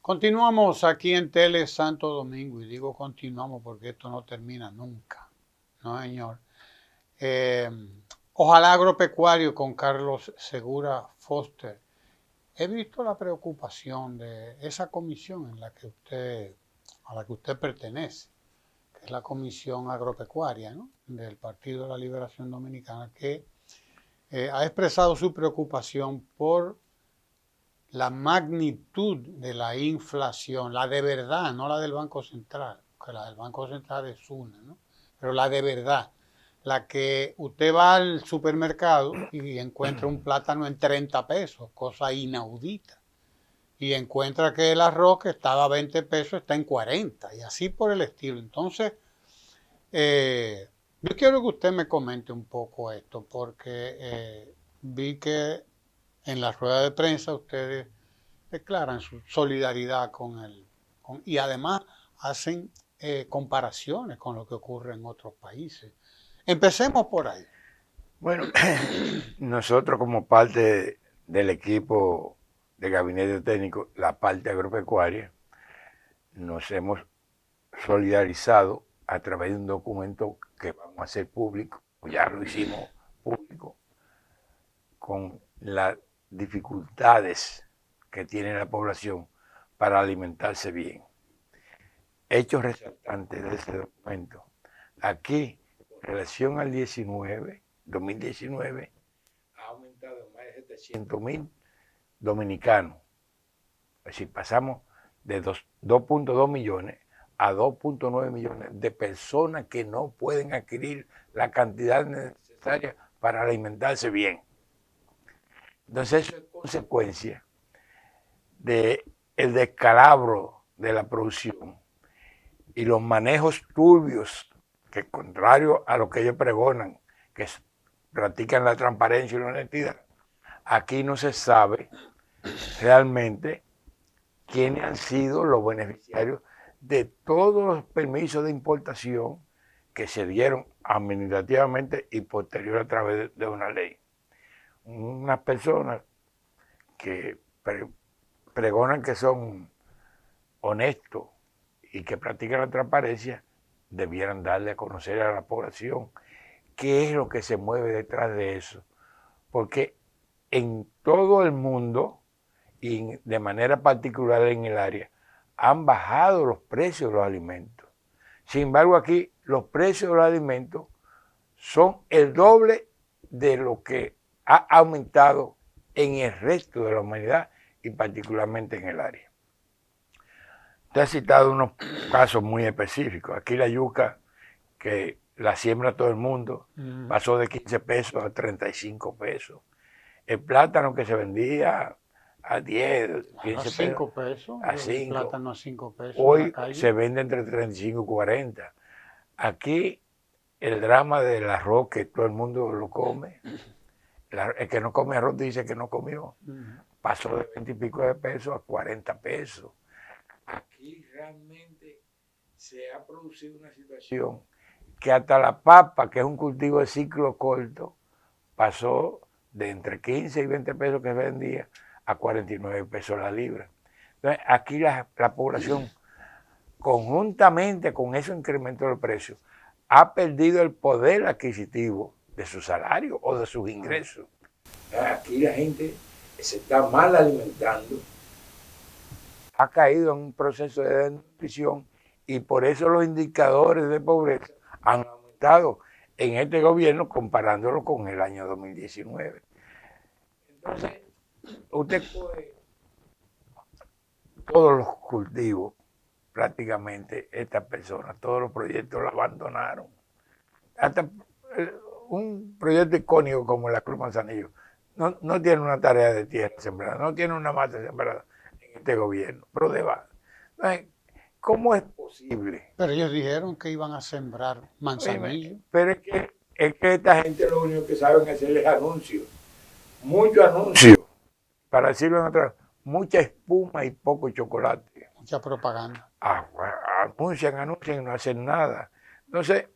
Continuamos aquí en Tele Santo Domingo y digo continuamos porque esto no termina nunca, ¿no, señor? Eh, Ojalá Agropecuario con Carlos Segura Foster. He visto la preocupación de esa comisión a la que usted pertenece, que es la Comisión Agropecuaria, ¿no?, del Partido de la Liberación Dominicana, que ha expresado su preocupación por la magnitud de la inflación, la de verdad, no la del Banco Central, que la del Banco Central es una, ¿no? Pero la de verdad, la que usted va al supermercado y encuentra un plátano en 30 pesos, cosa inaudita, y encuentra que el arroz que estaba a 20 pesos está en 40, y así por el estilo. Entonces, yo quiero que usted me comente un poco esto, porque vi que en la rueda de prensa ustedes declaran su solidaridad y además hacen comparaciones con lo que ocurre en otros países. Empecemos por ahí. Bueno, nosotros como parte del equipo de gabinete técnico, la parte agropecuaria, nos hemos solidarizado a través de un documento que vamos a hacer público, ya lo hicimos público, con las dificultades que tiene la población para alimentarse bien. Hechos resaltantes de ese documento. Aquí, en relación al 2019, ha aumentado en más de 700,000 dominicanos. Es decir, pasamos de 2.2 millones a 2.9 millones de personas que no pueden adquirir la cantidad necesaria para alimentarse bien. Entonces eso es consecuencia del descalabro de la producción y los manejos turbios que, contrario a lo que ellos pregonan, que practican la transparencia y la honestidad, aquí no se sabe realmente quiénes han sido los beneficiarios de todos los permisos de importación que se dieron administrativamente y posterior a través de una ley. Unas personas que pregonan que son honestos y que practican la transparencia debieran darle a conocer a la población qué es lo que se mueve detrás de eso. Porque en todo el mundo, y de manera particular en el área, han bajado los precios de los alimentos. Sin embargo, aquí los precios de los alimentos son el doble de lo que ha aumentado en el resto de la humanidad y particularmente en el área. Usted ha citado unos casos muy específicos. Aquí la yuca, que la siembra todo el mundo, pasó de 15 pesos a 35 pesos. El plátano que se vendía a 10, 15 5 pesos, a 5. el plátano a 5 pesos Hoy en la calle. se vende entre 35 y 40. Aquí el drama del arroz, que todo el mundo lo come, el que no come arroz dice que no comió, pasó de 20 y pico de pesos a 40 pesos. Aquí realmente se ha producido una situación que hasta la papa, que es un cultivo de ciclo corto, pasó de entre 15 y 20 pesos que vendía a 49 pesos la libra. Entonces, aquí la población, conjuntamente con ese incremento del precio, ha perdido el poder adquisitivo de su salario o de sus ingresos. Aquí la gente se está mal alimentando, ha caído en un proceso de desnutrición y por eso los indicadores de pobreza han aumentado en este gobierno comparándolo con el año 2019. Entonces, usted coge todos los cultivos, prácticamente estas personas, todos los proyectos lo abandonaron. Hasta un proyecto icónico como la Cruz Manzanillo no tiene una tarea de tierra sembrada, no tiene una mata sembrada en este gobierno, pero de va. ¿Cómo es posible? Pero ellos dijeron que iban a sembrar manzanillo. Pero es que esta gente lo único que saben hacer es anuncios, mucho anuncio, para decirlo en otra, mucha espuma y poco chocolate. Mucha propaganda. Anuncian y no hacen nada. Entonces,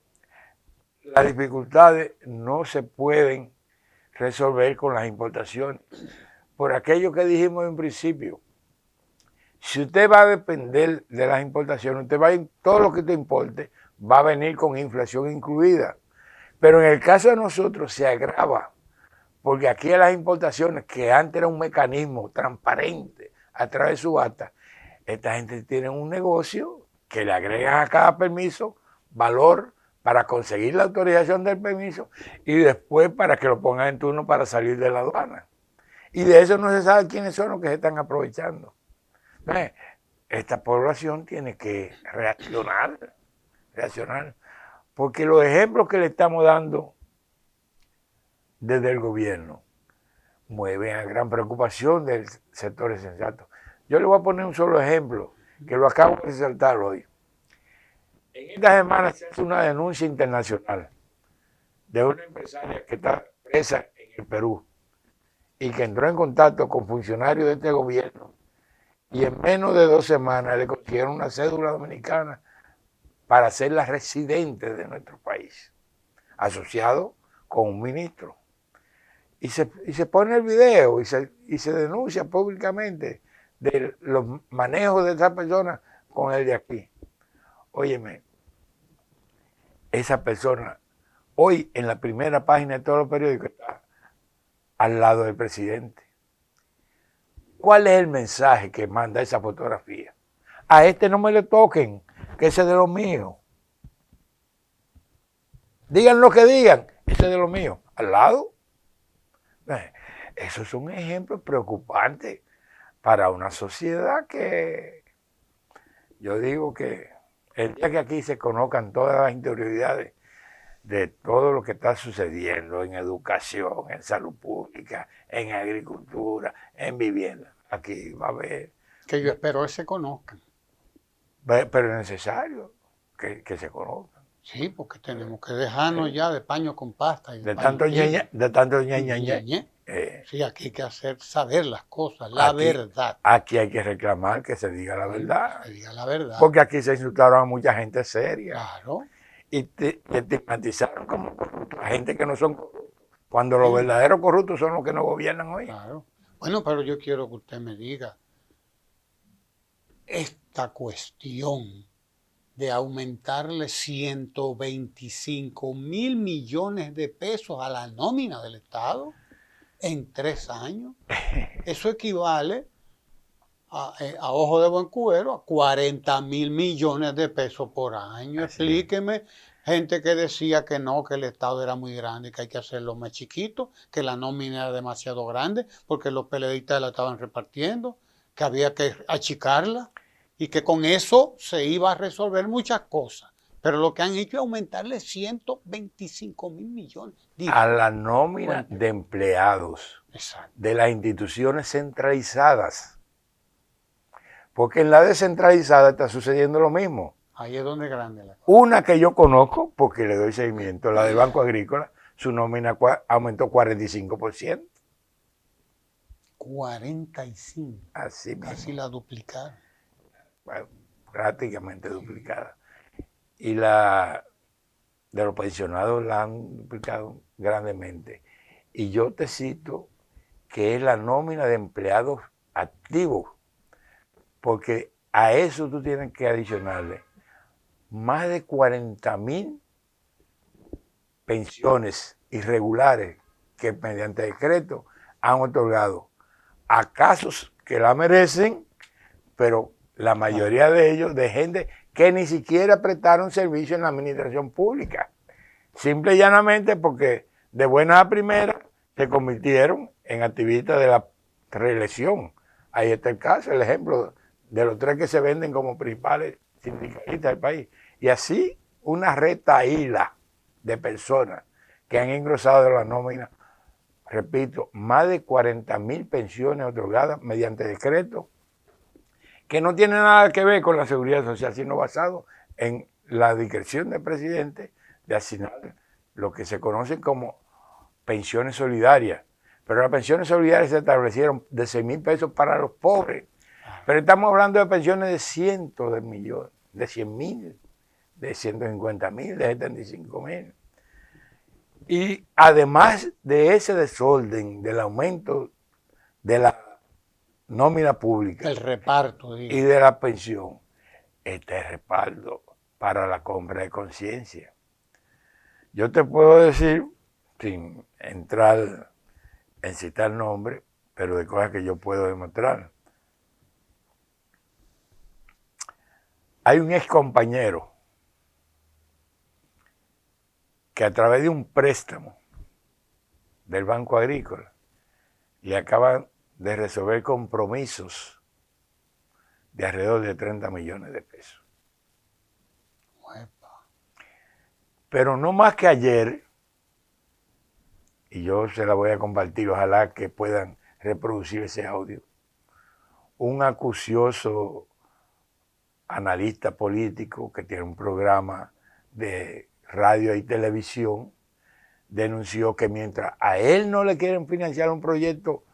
las dificultades no se pueden resolver con las importaciones. Por aquello que dijimos en principio, Si usted va a depender de las importaciones, usted va a ir, todo lo que te importe va a venir con inflación incluida. Pero en el caso de nosotros se agrava, porque aquí las importaciones, que antes era un mecanismo transparente a través de subasta, esta gente tiene un negocio que le agregan a cada permiso valor para conseguir la autorización del permiso y después para que lo pongan en turno para salir de la aduana. Y de eso no se sabe quiénes son los que se están aprovechando. Esta población tiene que reaccionar, porque los ejemplos que le estamos dando desde el gobierno mueven a gran preocupación del sector sensato. Yo le voy a poner un solo ejemplo, que lo acabo de resaltar hoy. En esta semana se hace una denuncia internacional de una empresaria que está presa en el Perú y que entró en contacto con funcionarios de este gobierno y en menos de 2 semanas le consiguieron una cédula dominicana para hacerla residente de nuestro país, asociado con un ministro. Y se pone el video y se denuncia públicamente de los manejos de esa persona con el de aquí. Óyeme, esa persona hoy en la primera página de todos los periódicos está al lado del presidente. ¿Cuál es el mensaje que manda esa fotografía? A este no me le toquen, que ese es de los míos. Digan lo que digan, ese es de los míos. Al lado. Esos son ejemplos preocupantes para una sociedad que yo digo que el día que aquí se conozcan todas las interioridades de todo lo que está sucediendo en educación, en salud pública, en agricultura, en vivienda, aquí va a haber... Que yo espero que se conozcan. Pero es necesario que se conozcan. Sí, porque tenemos que dejarnos ya de paño con pasta. Y de tanto ñe. Sí, aquí hay que hacer saber las cosas, la verdad. Aquí hay que reclamar que se diga la verdad. Se diga la verdad. Porque aquí se insultaron a mucha gente seria. Claro. Y te estigmatizaron como corruptos, a gente que no son corruptos. Cuando los verdaderos corruptos son los que nos gobiernan hoy. Claro. Bueno, pero yo quiero que usted me diga, esta cuestión de aumentarle 125,000 millones de pesos a la nómina del Estado en 3 años, eso equivale a ojo de buen cubero a 40,000 millones de pesos por año. Así Explíqueme, gente que decía que no, que el Estado era muy grande, que hay que hacerlo más chiquito, que la nómina era demasiado grande porque los PLDistas la estaban repartiendo, que había que achicarla y que con eso se iba a resolver muchas cosas. Pero lo que han hecho es aumentarle 125,000 millones. A la nómina de empleados. Exacto. De las instituciones centralizadas. Porque en la descentralizada está sucediendo lo mismo. Ahí es donde es grande la cosa. Una que yo conozco, porque le doy seguimiento, la del Banco Agrícola, su nómina aumentó 45%. 45. Así mismo. Casi la duplicaron. Bueno, prácticamente duplicada. Y la de los pensionados la han duplicado grandemente. Y yo te cito que es la nómina de empleados activos, porque a eso tú tienes que adicionarle más de 40,000 pensiones irregulares que mediante decreto han otorgado a casos que la merecen, pero la mayoría de ellos de gente que ni siquiera prestaron servicio en la administración pública. Simple y llanamente porque de buena a primera se convirtieron en activistas de la reelección. Ahí está el caso, el ejemplo de los 3 que se venden como principales sindicalistas del país. Y así una retaíla de personas que han engrosado de la nómina, repito, más de 40,000 pensiones otorgadas mediante decreto, que no tiene nada que ver con la seguridad social, sino basado en la discreción del presidente de asignar lo que se conocen como pensiones solidarias. Pero las pensiones solidarias se establecieron de 6,000 pesos para los pobres. Pero estamos hablando de pensiones de cientos de millones, de 100,000, de 150,000, de 75,000. Y además de ese desorden, del aumento de la nómina pública El reparto, y digo. de la pensión, este es respaldo para la compra de conciencia. Yo te puedo decir, sin entrar en citar nombres, pero de cosas que yo puedo demostrar. Hay un ex compañero que a través de un préstamo del Banco Agrícola le acaban de resolver compromisos de alrededor de 30 millones de pesos. Uepa. Pero no más que ayer, y yo se la voy a compartir, ojalá que puedan reproducir ese audio, un acucioso analista político que tiene un programa de radio y televisión, denunció que mientras a él no le quieren financiar un proyecto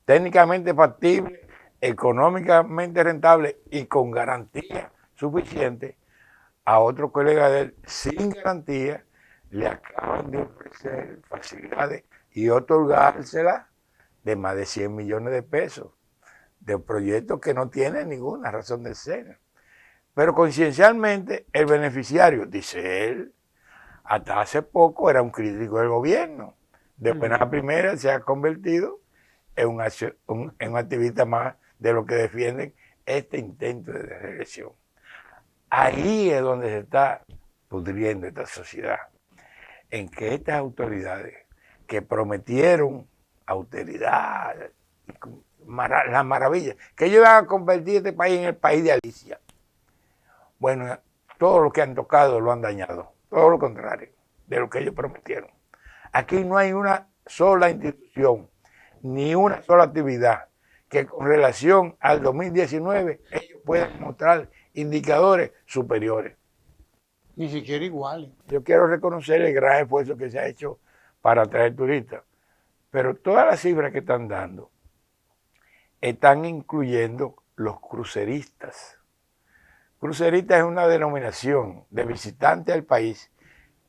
técnicamente factible, económicamente rentable y con garantía suficiente, a otro colega de él sin garantía le acaban de ofrecer facilidades y otorgárselas de más de 100 millones de pesos de proyectos que no tienen ninguna razón de ser. Pero conciencialmente el beneficiario, dice él, hasta hace poco era un crítico del gobierno. De buena primera se ha convertido en un activista más de lo que defienden este intento de reelección. Ahí es donde se está pudriendo esta sociedad, en que estas autoridades que prometieron austeridad, la maravilla, que ellos iban a convertir este país en el país de Alicia. Bueno, todo lo que han tocado lo han dañado, todo lo contrario de lo que ellos prometieron. Aquí no hay una sola institución, ni una sola actividad que con relación al 2019 ellos puedan mostrar indicadores superiores. Ni siquiera iguales. Yo quiero reconocer el gran esfuerzo que se ha hecho para atraer turistas, pero todas las cifras que están dando están incluyendo los cruceristas. Crucerista es una denominación de visitantes al país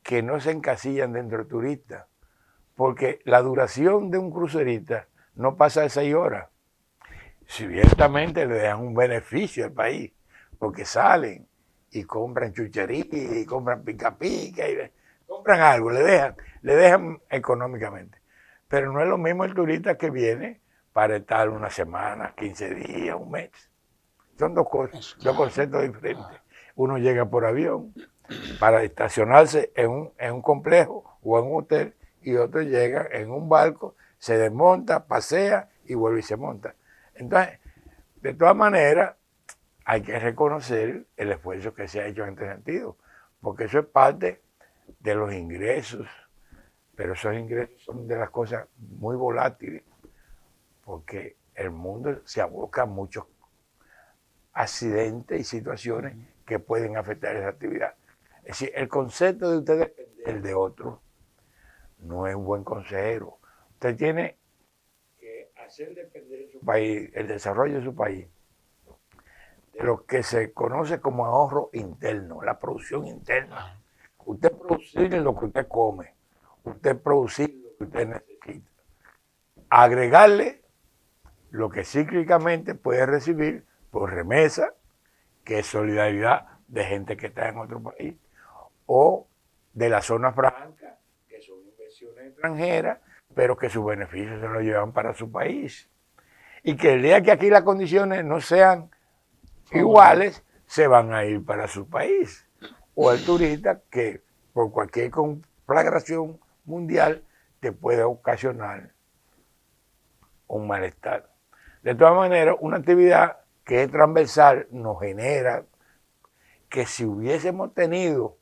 que no se encasillan dentro de turistas, porque la duración de un crucerista no pasa de 6 horas. Ciertamente le dan un beneficio al país, porque salen y compran chuchería, y compran pica pica, y compran algo, le dejan económicamente. Pero no es lo mismo el turista que viene para estar una semana, 15 días, un mes. Son dos cosas, dos conceptos diferentes. Uno llega por avión para estacionarse en un complejo o en un hotel, y otro llega en un barco, se desmonta, pasea y vuelve y se monta. Entonces, de todas maneras, hay que reconocer el esfuerzo que se ha hecho en este sentido, porque eso es parte de los ingresos, pero esos ingresos son de las cosas muy volátiles, porque el mundo se aboca a muchos accidentes y situaciones que pueden afectar esa actividad. Es decir, el concepto de usted depender de otro no es un buen consejero. Usted tiene que hacer depender de su país, el desarrollo de su país, de lo que se conoce como ahorro interno, la producción interna. Usted producir lo que usted come, usted producir lo que usted necesita. Agregarle lo que cíclicamente puede recibir por remesa, que es solidaridad de gente que está en otro país, o de la zona franca, que son inversiones extranjeras, pero que sus beneficios se los llevan para su país. Y que el día que aquí las condiciones no sean iguales, se van a ir para su país. O el turista que por cualquier conflagración mundial te puede ocasionar un malestar. De todas maneras, una actividad que es transversal nos genera que si hubiésemos tenido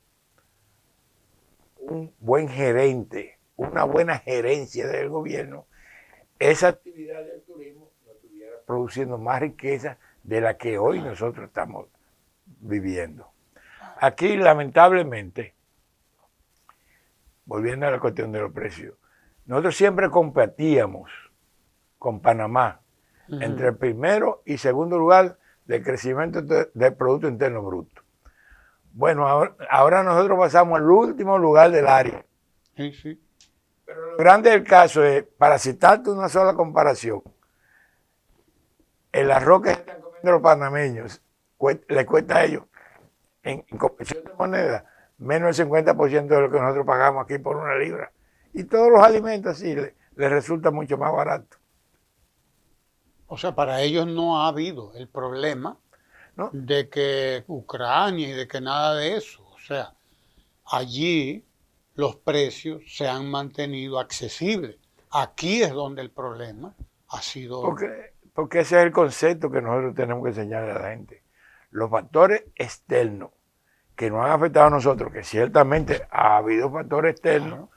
un buen gerente, una buena gerencia del gobierno, esa actividad del turismo nos estuviera produciendo más riqueza de la que hoy nosotros estamos viviendo. Aquí, lamentablemente, volviendo a la cuestión de los precios, nosotros siempre competíamos con Panamá entre el primero y segundo lugar del crecimiento del Producto Interno Bruto. Bueno, ahora nosotros pasamos al último lugar del área. Sí, sí. Pero lo grande del caso es, para citarte una sola comparación, el arroz que están comiendo los panameños le cuesta a ellos en conversión de moneda menos del 50% de lo que nosotros pagamos aquí por una libra. Y todos los alimentos así les resulta mucho más barato. O sea, para ellos no ha habido el problema, ¿no?, de que Ucrania y de que nada de eso. O sea, allí los precios se han mantenido accesibles. Aquí es donde el problema ha sido... Porque ese es el concepto que nosotros tenemos que enseñarle a la gente. Los factores externos que nos han afectado a nosotros, que ciertamente ha habido factores externos, claro,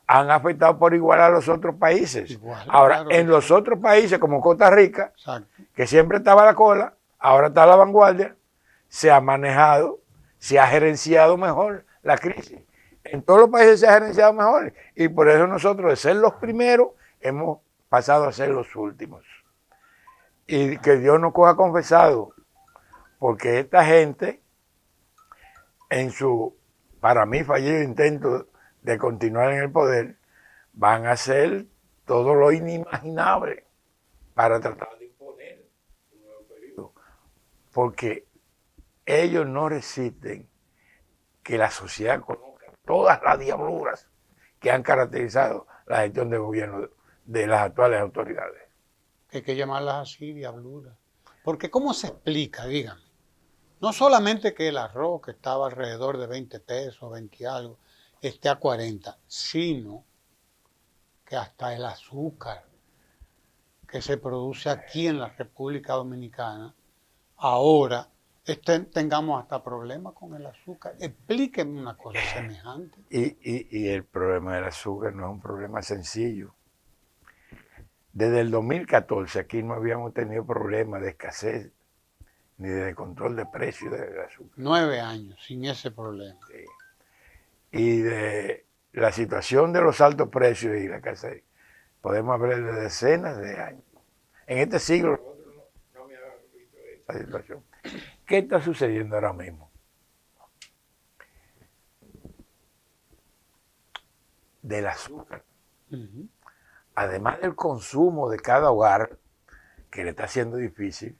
han afectado por igual a los otros países. Igual, ahora, claro, en los otros países como Costa Rica, exacto, que siempre estaba a la cola, ahora está a la vanguardia, se ha manejado, se ha gerenciado mejor la crisis. En todos los países se ha gerenciado mejor y por eso nosotros, de ser los primeros, hemos pasado a ser los últimos. Y que Dios nos coja confesado, porque esta gente, en su, para mí, fallido intento de continuar en el poder, van a hacer todo lo inimaginable para tratar de imponer un nuevo periodo. Porque ellos no resisten que la sociedad conozca todas las diabluras que han caracterizado la gestión de gobierno de las actuales autoridades. Hay que llamarlas así, diabluras. Porque ¿cómo se explica, díganme? No solamente que el arroz, que estaba alrededor de 20 pesos, 20 y algo, esté a 40, sino que hasta el azúcar que se produce aquí en la República Dominicana, ahora tengamos hasta problemas con el azúcar. Explíqueme una cosa semejante. Y el problema del azúcar no es un problema sencillo. Desde el 2014 aquí no habíamos tenido problemas de escasez ni de control de precios del azúcar. 9 años sin ese problema. Sí. Y de la situación de los altos precios y la escasez, podemos hablar de decenas de años. En este siglo no me habían visto esa situación. ¿Qué está sucediendo ahora mismo? Del azúcar. Además del consumo de cada hogar, que le está haciendo difícil,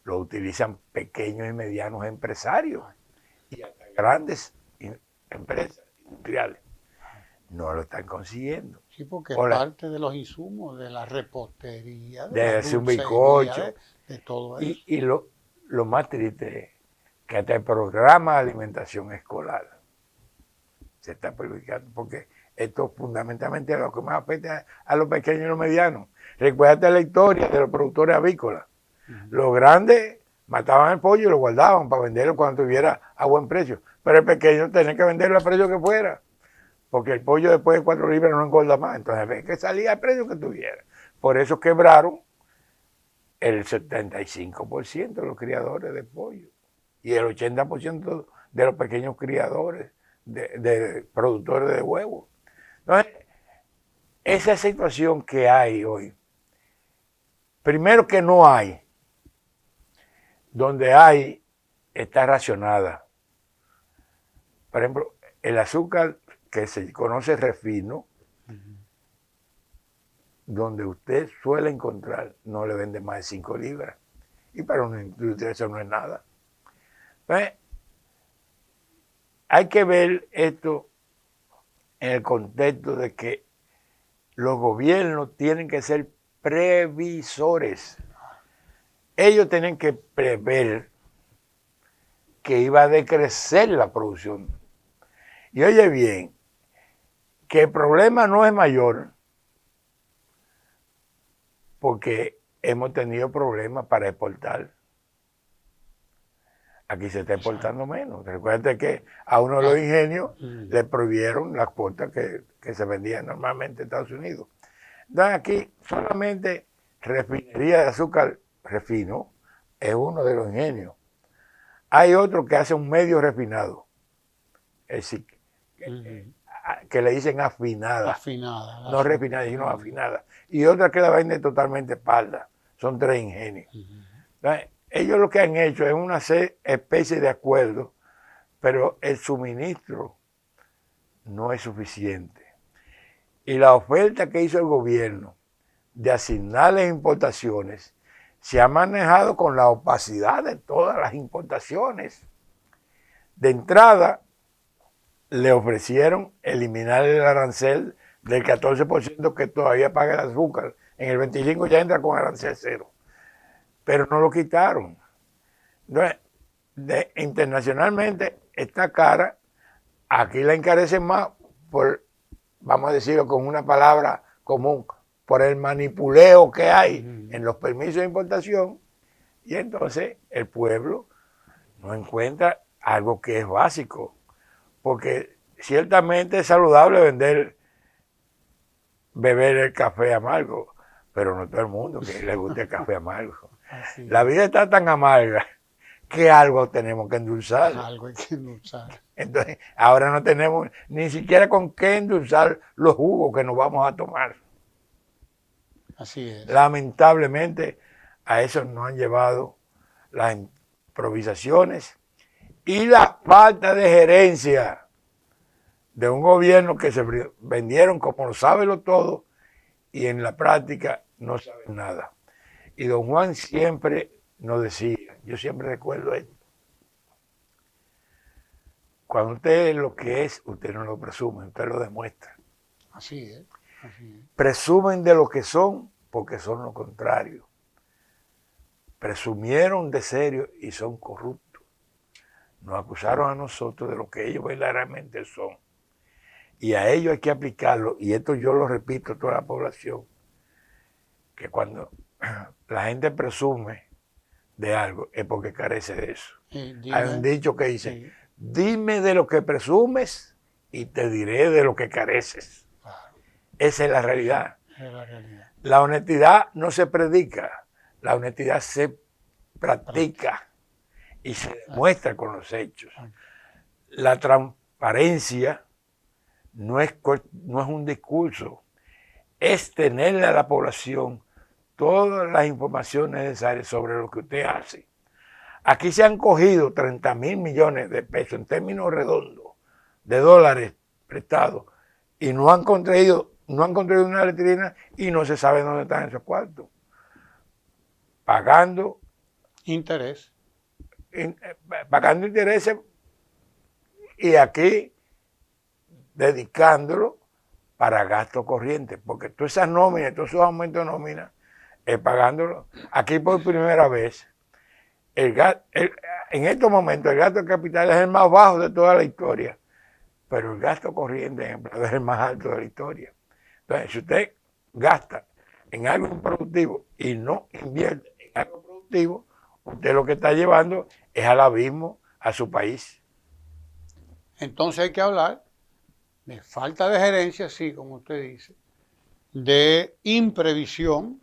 lo utilizan pequeños y medianos empresarios y hasta grandes empresas industriales. No lo están consiguiendo. Sí, porque es parte de los insumos, de la repostería, de hacer un bizcocho, de todo eso. Y lo más triste es que hasta el programa de alimentación escolar se está perjudicando, porque esto fundamentalmente es lo que más afecta a los pequeños y los medianos. Recuérdate la historia de los productores avícolas. Los grandes mataban el pollo y lo guardaban para venderlo cuando tuviera a buen precio. Pero el pequeño tenía que venderlo al precio que fuera, porque el pollo después de 4 libras no engorda más. Entonces había que salía al precio que tuviera. Por eso quebraron el 75% de los criadores de pollo y el 80% de los pequeños criadores de productores de huevos. Entonces, esa situación que hay hoy, primero que no hay, donde hay, está racionada. Por ejemplo, el azúcar que se conoce refino, donde usted suele encontrar, no le vende más de 5 libras. Y para una industria eso no es nada. Entonces, hay que ver esto en el contexto de que los gobiernos tienen que ser previsores. Ellos tienen que prever que iba a decrecer la producción. Y oye bien, que el problema no es mayor, porque hemos tenido problemas para exportar. Aquí se está exportando menos. Recuerda que a uno de los ingenios le prohibieron las cuotas que se vendían normalmente en Estados Unidos. Entonces aquí solamente refinería de azúcar refino es uno de los ingenios. Hay otro que hace un medio refinado, es decir, que le dicen afinada. Afinada. No refinada, sino afinada. Y otra que la vende totalmente espalda. Son 3 ingenios. Entonces, ellos lo que han hecho es una especie de acuerdo, pero el suministro no es suficiente. Y la oferta que hizo el gobierno de asignarles importaciones se ha manejado con la opacidad de todas las importaciones. De entrada, le ofrecieron eliminar el arancel del 14% que todavía paga el azúcar. En el 25 ya entra con arancel cero. Pero no lo quitaron. Entonces, internacionalmente, esta cara, aquí la encarecen más por, vamos a decirlo con una palabra común, por el manipuleo que hay en los permisos de importación, y entonces el pueblo no encuentra algo que es básico, porque ciertamente es saludable beber el café amargo, pero no todo el mundo que le guste el café amargo. La vida está tan amarga que algo tenemos que endulzar. Algo hay que endulzar. Entonces, ahora no tenemos ni siquiera con qué endulzar los jugos que nos vamos a tomar. Así es. Lamentablemente, a eso nos han llevado las improvisaciones y la falta de gerencia de un gobierno que se vendieron como lo sabe todo y en la práctica no saben nada. Y don Juan siempre nos decía, yo siempre recuerdo esto, cuando usted es lo que es, usted no lo presume, usted lo demuestra. Así es. Así es. Presumen de lo que son porque son lo contrario. Presumieron de serio y son corruptos. Nos acusaron a nosotros de lo que ellos verdaderamente son. Y a ellos hay que aplicarlo, y esto yo lo repito a toda la población, que cuando la gente presume de algo es porque carece de eso. Hay un dicho que dice, dime de lo que presumes y te diré de lo que careces. Claro. Esa es la realidad. Es la realidad. La honestidad no se predica, la honestidad se practica y se demuestra con los hechos. La transparencia no es un discurso, es tenerle a la población todas las informaciones necesarias sobre lo que usted hace. Aquí se han cogido 30.000 millones de pesos en términos redondos, de dólares prestados, y no han contraído una letrina y no se sabe dónde están esos cuartos. Pagando interés. Pagando intereses y aquí dedicándolo para gasto corriente, porque todas esas nóminas, todos esos aumentos de nómina, pagándolo. Aquí por primera vez, en estos momentos el gasto de capital es el más bajo de toda la historia, pero el gasto corriente en empleado es el más alto de la historia. Entonces, si usted gasta en algo improductivo y no invierte en algo productivo, usted lo que está llevando es al abismo a su país. Entonces hay que hablar de falta de gerencia, sí, como usted dice, de imprevisión,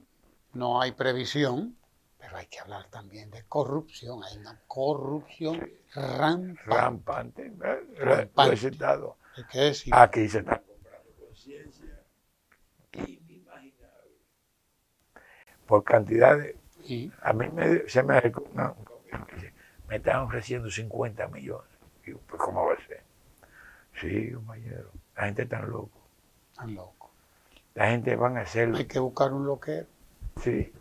no hay previsión, pero hay que hablar también de corrupción, hay una corrupción rampante. Aquí se está comprando conciencia inimaginable. Por cantidad de... Sí. A mí se me acercó un gobierno que dice, me están ofreciendo 50 millones. Digo, pues ¿cómo va a ser? Sí, compañero, la gente está loco. Están locos. La gente van a hacerlo. Hay que buscar un loquero. Sí,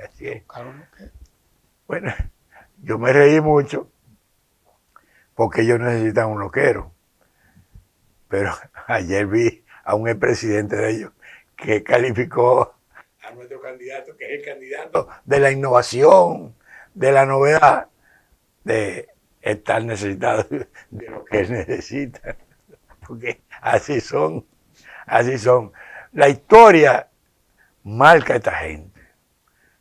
así es. Buscar un loquero. Bueno, yo me reí mucho porque ellos necesitan un loquero. Pero ayer vi a un expresidente de ellos que calificó a nuestro candidato, que es el candidato de la innovación, de la novedad, de estar necesitado de lo que él necesita. Porque así son. La historia marca a esta gente.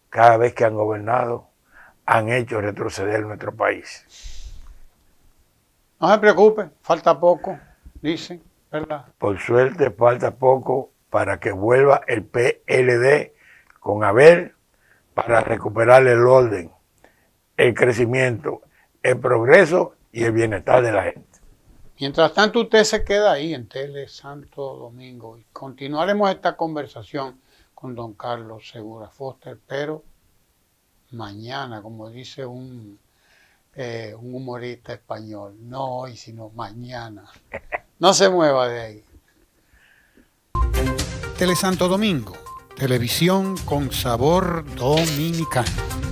Cada vez que han gobernado, han hecho retroceder nuestro país. No se preocupe, falta poco, dicen, ¿verdad? Por suerte falta poco para que vuelva el PLD con Abel para recuperar el orden, el crecimiento, el progreso y el bienestar de la gente. Mientras tanto, usted se queda ahí en Tele Santo Domingo y continuaremos esta conversación con don Carlos Segura Foster, pero mañana, como dice un humorista español, no hoy, sino mañana. No se mueva de ahí. Tele Santo Domingo, televisión con sabor dominicano.